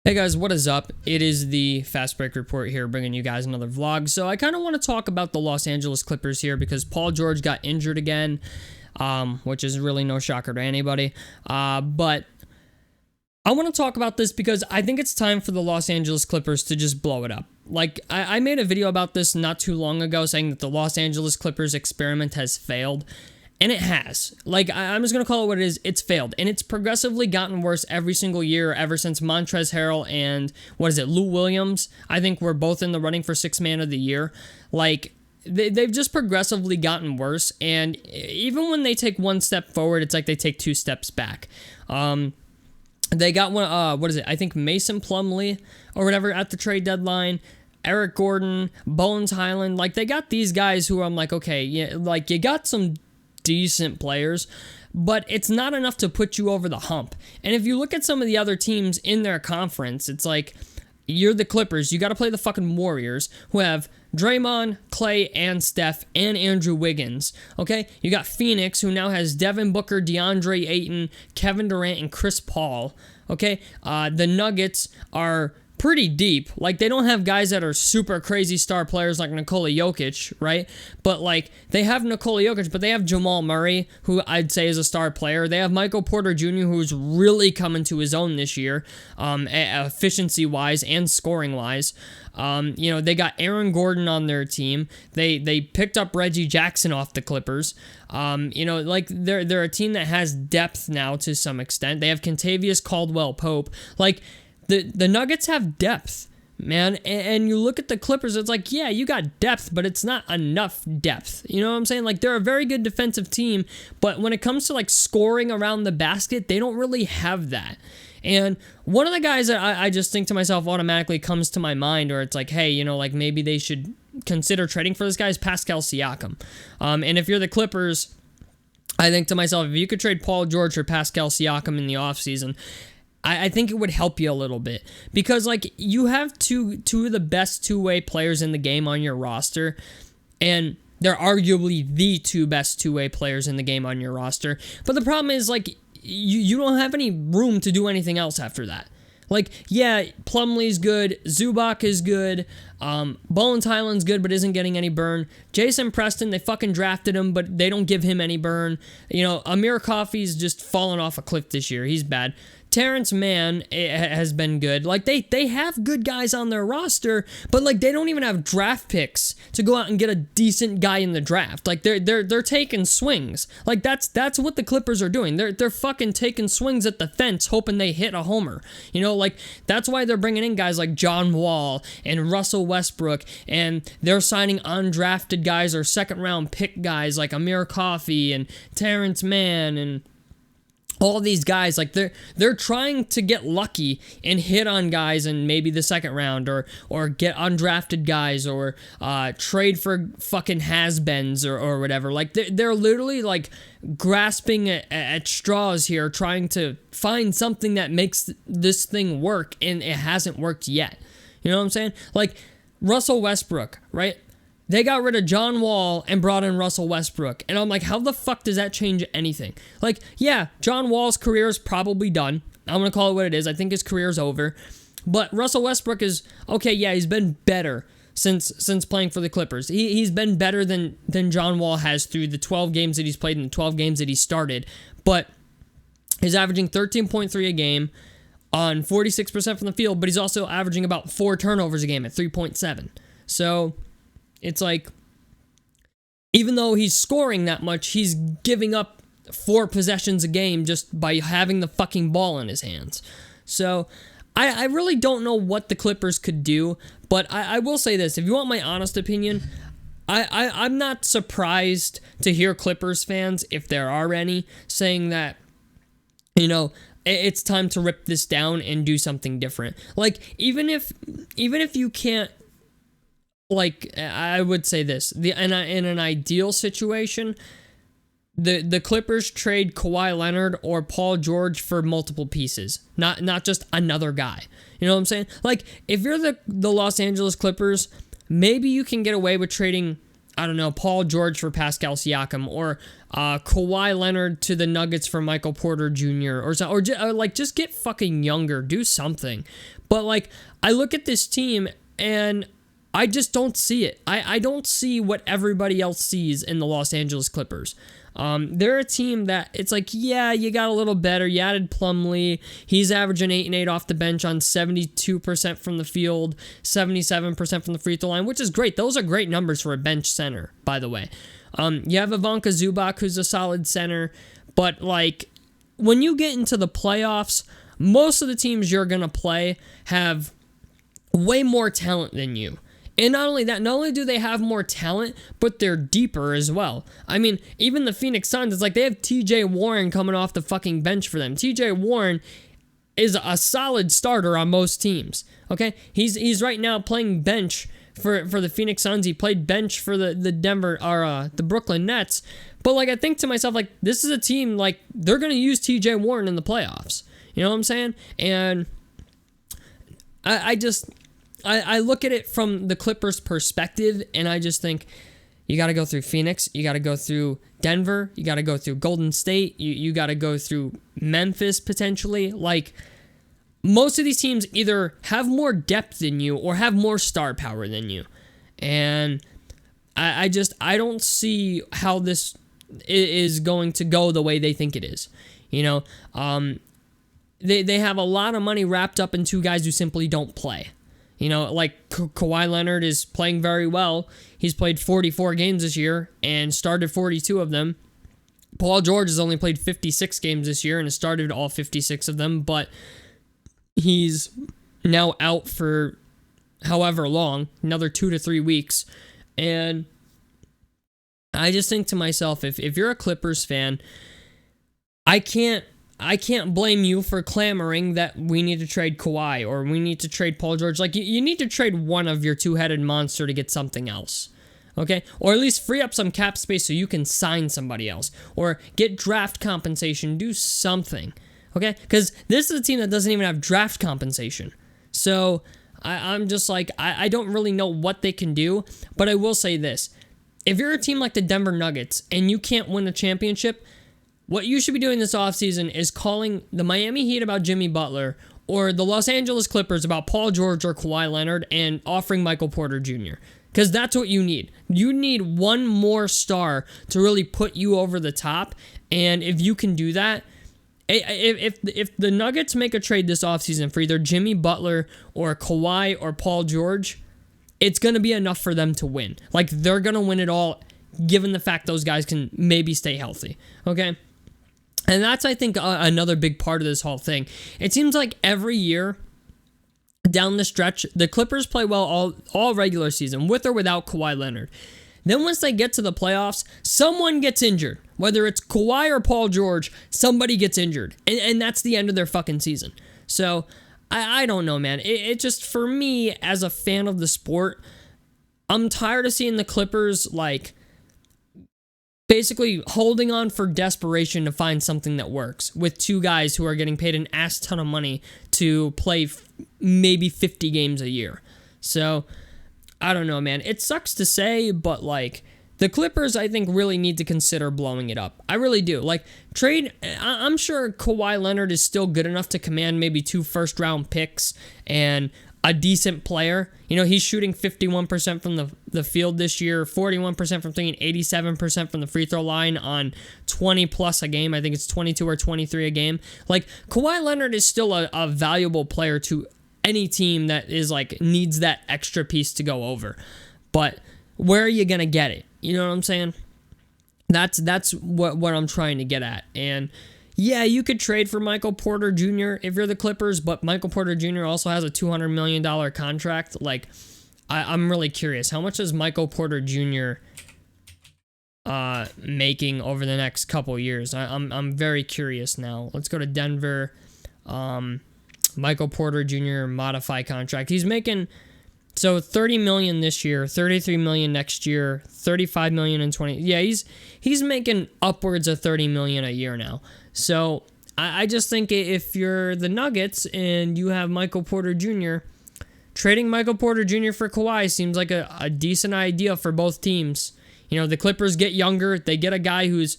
Hey guys, what is up? It is the Fast Break Report here, bringing you guys another vlog. So I kind of want to talk about the Los Angeles Clippers here because Paul George got injured again, which is really no shocker to anybody. But I want to talk about this because I think it's time for the Los Angeles Clippers to just blow it up. Like, I made a video about this not too long ago saying that the Los Angeles Clippers experiment has failed. And it has. Like, I'm just going to call it what it is. It's failed. And it's progressively gotten worse every single year ever since Montrezl Harrell and, Lou Williams, I think were both in the running for Sixth Man of the Year. Like, they've just progressively gotten worse. And even when they take one step forward, it's like they take two steps back. They got one, I think Mason Plumlee or whatever at the trade deadline. Eric Gordon, Bones Highland. Like, they got these guys who I'm like, okay, yeah, like, you got some decent players, but it's not enough to put you over the hump. And if you look at some of the other teams in their conference, it's like, you're the Clippers, you got to play the fucking Warriors, who have Draymond, Clay, and Steph, and Andrew Wiggins, okay? You got Phoenix, who now has Devin Booker, DeAndre Ayton, Kevin Durant, and Chris Paul, okay? The Nuggets are pretty deep. Like, they don't have guys that are super crazy star players like Nikola Jokic, right? But, like, they have Nikola Jokic, but they have Jamal Murray, who I'd say is a star player. They have Michael Porter Jr., who's really coming to his own this year, efficiency-wise and scoring-wise. They got Aaron Gordon on their team. They picked up Reggie Jackson off the Clippers. They're a team that has depth now to some extent. They have Kentavious Caldwell-Pope. Like, The Nuggets have depth, man, and you look at the Clippers, it's like, yeah, you got depth, but it's not enough depth. You know what I'm saying? Like, they're a very good defensive team, but when it comes to, like, scoring around the basket, they don't really have that. And one of the guys that I just think to myself automatically comes to my mind, or it's like, hey, maybe they should consider trading for this guy, is Pascal Siakam. And if you're the Clippers, I think to myself, if you could trade Paul George or Pascal Siakam in the offseason, I think it would help you a little bit because, like, you have two of the best two-way players in the game on your roster, and they're arguably the two best two-way players in the game on your roster. But the problem is, like, you don't have any room to do anything else after that. Like, yeah, Plumlee's good, Zubac is good, Bones Highland's good but isn't getting any burn. Jason Preston, they fucking drafted him, but they don't give him any burn. Amir Coffey's just fallen off a cliff this year. He's bad. Terrence Mann has been good. Like, they have good guys on their roster, but, like, they don't even have draft picks to go out and get a decent guy in the draft. Like, they're taking swings. Like, that's what the Clippers are doing. They're fucking taking swings at the fence, hoping they hit a homer. That's why they're bringing in guys like John Wall and Russell Westbrook, and they're signing undrafted guys or second-round pick guys like Amir Coffey and Terrence Mann and all these guys. Like, they're trying to get lucky and hit on guys in maybe the second round, or get undrafted guys, or trade for fucking has-beens or whatever. Like, they're literally, like, grasping at straws here, trying to find something that makes this thing work, and it hasn't worked yet. You know what I'm saying? Like, Russell Westbrook, right? They got rid of John Wall and brought in Russell Westbrook. And I'm like, how the fuck does that change anything? Like, yeah, John Wall's career is probably done. I'm going to call it what it is. I think his career's over. But Russell Westbrook is, okay, yeah, he's been better since playing for the Clippers. He's been better than John Wall has through the 12 games that he's played and the 12 games that he started. But he's averaging 13.3 a game on 46% from the field, but he's also averaging about 4 turnovers a game at 3.7. So it's like, even though he's scoring that much, he's giving up 4 possessions a game just by having the fucking ball in his hands. So I really don't know what the Clippers could do, but I will say this. If you want my honest opinion, I'm not surprised to hear Clippers fans, if there are any, saying that, it's time to rip this down and do something different. Like, even if you can't, like, I would say this, in an ideal situation, the Clippers trade Kawhi Leonard or Paul George for multiple pieces, not just another guy. You know what I'm saying? Like, if you're the Los Angeles Clippers, maybe you can get away with trading I don't know, Paul George for Pascal Siakam, or Kawhi Leonard to the Nuggets for Michael Porter Jr. or like just get fucking younger, do something. But like I look at this team and I just don't see it. I don't see what everybody else sees in the Los Angeles Clippers. They're a team that it's like, yeah, you got a little better. You added Plumlee. He's averaging 8 and 8 off the bench on 72% from the field, 77% from the free throw line, which is great. Those are great numbers for a bench center, by the way. You have Ivanka Zubac, who's a solid center, but like when you get into the playoffs, most of the teams you're going to play have way more talent than you. And not only that, not only do they have more talent, but they're deeper as well. I mean, even the Phoenix Suns, it's like they have TJ Warren coming off the fucking bench for them. TJ Warren is a solid starter on most teams. Okay? He's right now playing bench for the Phoenix Suns. He played bench for the the Brooklyn Nets. But like I think to myself, like, this is a team, like, they're gonna use TJ Warren in the playoffs. You know what I'm saying? And I look at it from the Clippers' perspective, and I just think you got to go through Phoenix, you got to go through Denver, you got to go through Golden State, you got to go through Memphis potentially. Like, most of these teams either have more depth than you or have more star power than you. And I don't see how this is going to go the way they think it is. You know, they have a lot of money wrapped up in two guys who simply don't play. You know, like Kawhi Leonard is playing very well. He's played 44 games this year and started 42 of them. Paul George has only played 56 games this year and has started all 56 of them, but he's now out for however long, another 2 to 3 weeks. And I just think to myself, if you're a Clippers fan, I can't blame you for clamoring that we need to trade Kawhi or we need to trade Paul George. Like, you need to trade one of your two-headed monster to get something else, okay? Or at least free up some cap space so you can sign somebody else or get draft compensation, do something, okay? Because this is a team that doesn't even have draft compensation. So I'm just like, I don't really know what they can do, but I will say this. If you're a team like the Denver Nuggets and you can't win a championship, what you should be doing this offseason is calling the Miami Heat about Jimmy Butler or the Los Angeles Clippers about Paul George or Kawhi Leonard and offering Michael Porter Jr. Because that's what you need. You need one more star to really put you over the top. And if you can do that, if the Nuggets make a trade this offseason for either Jimmy Butler or Kawhi or Paul George, it's going to be enough for them to win. Like, they're going to win it all given the fact those guys can maybe stay healthy. Okay? And that's, I think, another big part of this whole thing. It seems like every year down the stretch, the Clippers play well all regular season, with or without Kawhi Leonard. Then once they get to the playoffs, someone gets injured. Whether it's Kawhi or Paul George, somebody gets injured. And that's the end of their fucking season. So, I don't know, man. It just, for me, as a fan of the sport, I'm tired of seeing the Clippers, like, basically holding on for desperation to find something that works with two guys who are getting paid an ass ton of money to play maybe 50 games a year. So, I don't know, man. It sucks to say, but, like, the Clippers, I think, really need to consider blowing it up. I really do. Like, I'm sure Kawhi Leonard is still good enough to command maybe 2 first-round picks and a decent player. You know, he's shooting 51% from the field this year, 41% from three, and 87% from the free throw line on 20 plus a game. I think it's 22 or 23 a game. Like, Kawhi Leonard is still a valuable player to any team that is, like, needs that extra piece to go over. But where are you going to get it? You know what I'm saying? That's what I'm trying to get at. And yeah, you could trade for Michael Porter Jr. if you're the Clippers, but Michael Porter Jr. also has a $200 million contract. Like, I'm really curious. How much is Michael Porter Jr. Making over the next couple years? I'm very curious now. Let's go to Denver. Michael Porter Jr. modify contract. He's making so $30 million this year, $33 million next year, $35 million in 20. Yeah, he's making upwards of $30 million a year now. So I just think if you're the Nuggets and you have Michael Porter Jr., trading Michael Porter Jr. for Kawhi seems like a decent idea for both teams. You know, the Clippers get younger. They get a guy who's,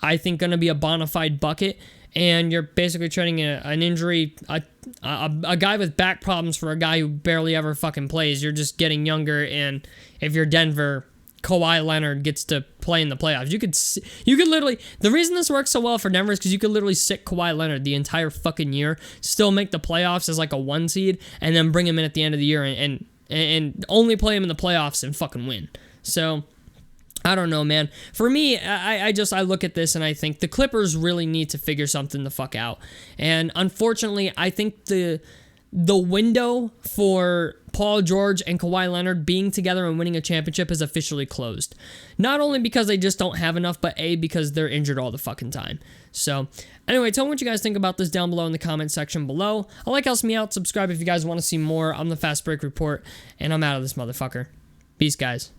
I think, going to be a bona fide bucket. And you're basically trading an injury, a guy with back problems for a guy who barely ever fucking plays. You're just getting younger. And if you're Denver, Kawhi Leonard gets to play in the playoffs. You could literally, the reason this works so well for Denver is because you could literally sit Kawhi Leonard the entire fucking year, still make the playoffs as like a 1 seed, and then bring him in at the end of the year and only play him in the playoffs and fucking win. So, I don't know, man. For me, I look at this and I think the Clippers really need to figure something the fuck out. And unfortunately, I think the window for Paul George and Kawhi Leonard being together and winning a championship is officially closed. Not only because they just don't have enough, but because they're injured all the fucking time. So, anyway, tell me what you guys think about this down below in the comment section below. Helps me out. Subscribe if you guys want to see more. I'm the Fast Break Report, and I'm out of this motherfucker. Peace, guys.